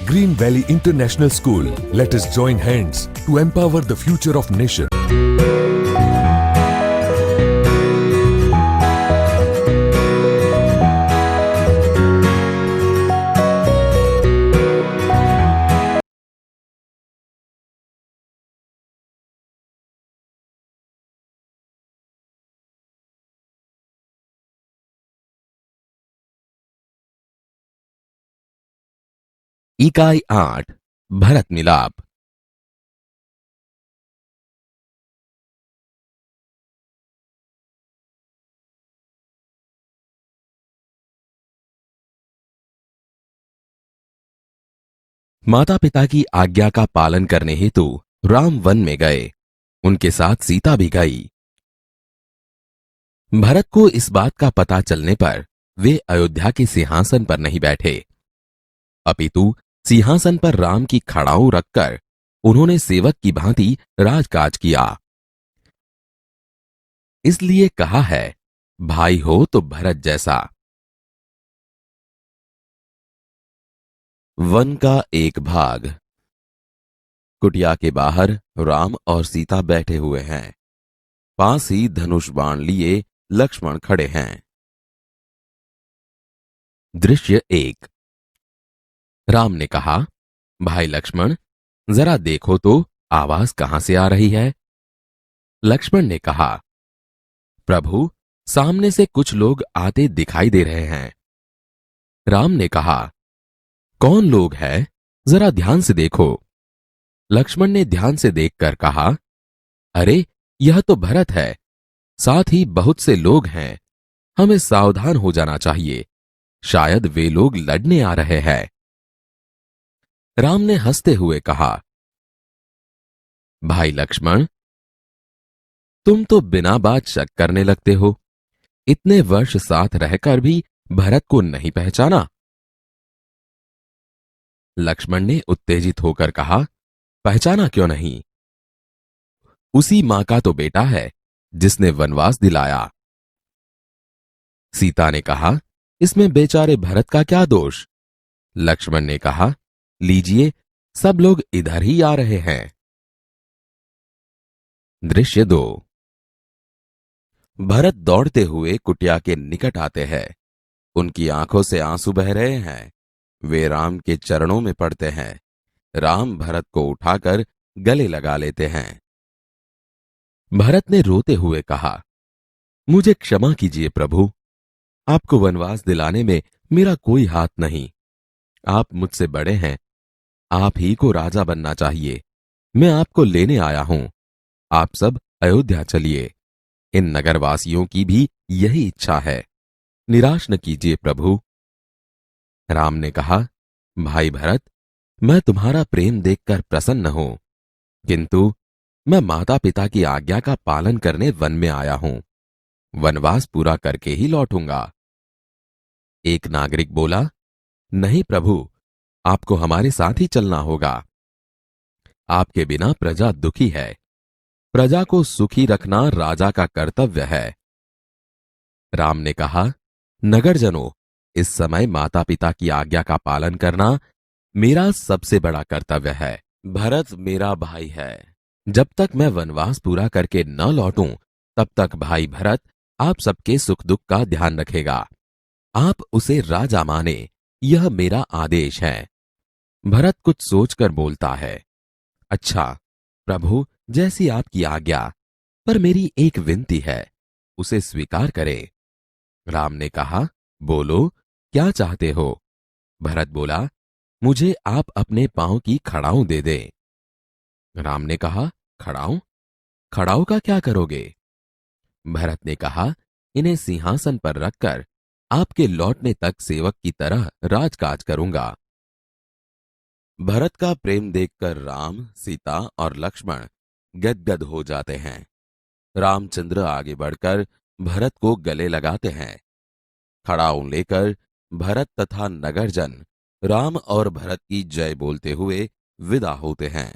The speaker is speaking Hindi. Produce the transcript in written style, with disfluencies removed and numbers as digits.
Green Valley International School. Let us join hands to empower the future of nation. इकाई 8 भरत मिलाप। माता पिता की आज्ञा का पालन करने हेतु राम वन में गए। उनके साथ सीता भी गई। भरत को इस बात का पता चलने पर वे अयोध्या के सिंहासन पर नहीं बैठे, अपितु सिंहासन पर राम की खड़ाऊ रखकर उन्होंने सेवक की भांति राजकाज किया। इसलिए कहा है, भाई हो तो भरत जैसा। वन का एक भाग। कुटिया के बाहर राम और सीता बैठे हुए हैं। पास ही धनुष बाण लिए लक्ष्मण खड़े हैं। दृश्य 1। राम ने कहा, भाई लक्ष्मण, जरा देखो तो आवाज कहां से आ रही है। लक्ष्मण ने कहा, प्रभु, सामने से कुछ लोग आते दिखाई दे रहे हैं। राम ने कहा, कौन लोग हैं, जरा ध्यान से देखो। लक्ष्मण ने ध्यान से देखकर कहा, अरे यह तो भरत है, साथ ही बहुत से लोग हैं। हमें सावधान हो जाना चाहिए, शायद वे लोग लड़ने आ रहे हैं। राम ने हंसते हुए कहा, भाई लक्ष्मण, तुम तो बिना बात शक करने लगते हो। इतने वर्ष साथ रहकर भी भरत को नहीं पहचाना। लक्ष्मण ने उत्तेजित होकर कहा, पहचाना क्यों नहीं? उसी मां का तो बेटा है जिसने वनवास दिलाया। सीता ने कहा, इसमें बेचारे भरत का क्या दोष? लक्ष्मण ने कहा, लीजिए, सब लोग इधर ही आ रहे हैं। दृश्य 2। भरत दौड़ते हुए कुटिया के निकट आते हैं। उनकी आंखों से आंसू बह रहे हैं। वे राम के चरणों में पड़ते हैं। राम भरत को उठाकर गले लगा लेते हैं। भरत ने रोते हुए कहा, मुझे क्षमा कीजिए प्रभु, आपको वनवास दिलाने में मेरा कोई हाथ नहीं। आप मुझसे बड़े हैं, आप ही को राजा बनना चाहिए। मैं आपको लेने आया हूं। आप सब अयोध्या चलिए। इन नगरवासियों की भी यही इच्छा है। निराश न कीजिए प्रभु। राम ने कहा, भाई भरत, मैं तुम्हारा प्रेम देखकर प्रसन्न हूं, किंतु मैं माता पिता की आज्ञा का पालन करने वन में आया हूं। वनवास पूरा करके ही लौटूंगा। एक नागरिक बोला, नहीं प्रभु, आपको हमारे साथ ही चलना होगा। आपके बिना प्रजा दुखी है। प्रजा को सुखी रखना राजा का कर्तव्य है। राम ने कहा, नगरजनों, इस समय माता पिता की आज्ञा का पालन करना मेरा सबसे बड़ा कर्तव्य है। भरत मेरा भाई है। जब तक मैं वनवास पूरा करके न लौटूं, तब तक भाई भरत आप सबके सुख दुख का ध्यान रखेगा। आप उसे राजा माने, यह मेरा आदेश है। भरत कुछ सोचकर बोलता है, अच्छा प्रभु, जैसी आपकी आज्ञा, पर मेरी एक विनती है, उसे स्वीकार करें। राम ने कहा, बोलो, क्या चाहते हो? भरत बोला, मुझे आप अपने पांव की खड़ाऊं दे दें। राम ने कहा, खड़ाऊं? खड़ाऊं का क्या करोगे? भरत ने कहा, इन्हें सिंहासन पर रखकर आपके लौटने तक सेवक की तरह राजकाज करूंगा। भरत का प्रेम देखकर राम, सीता और लक्ष्मण गदगद हो जाते हैं। रामचंद्र आगे बढ़कर भरत को गले लगाते हैं। खड़ाऊं लेकर भरत तथा नगरजन राम और भरत की जय बोलते हुए विदा होते हैं।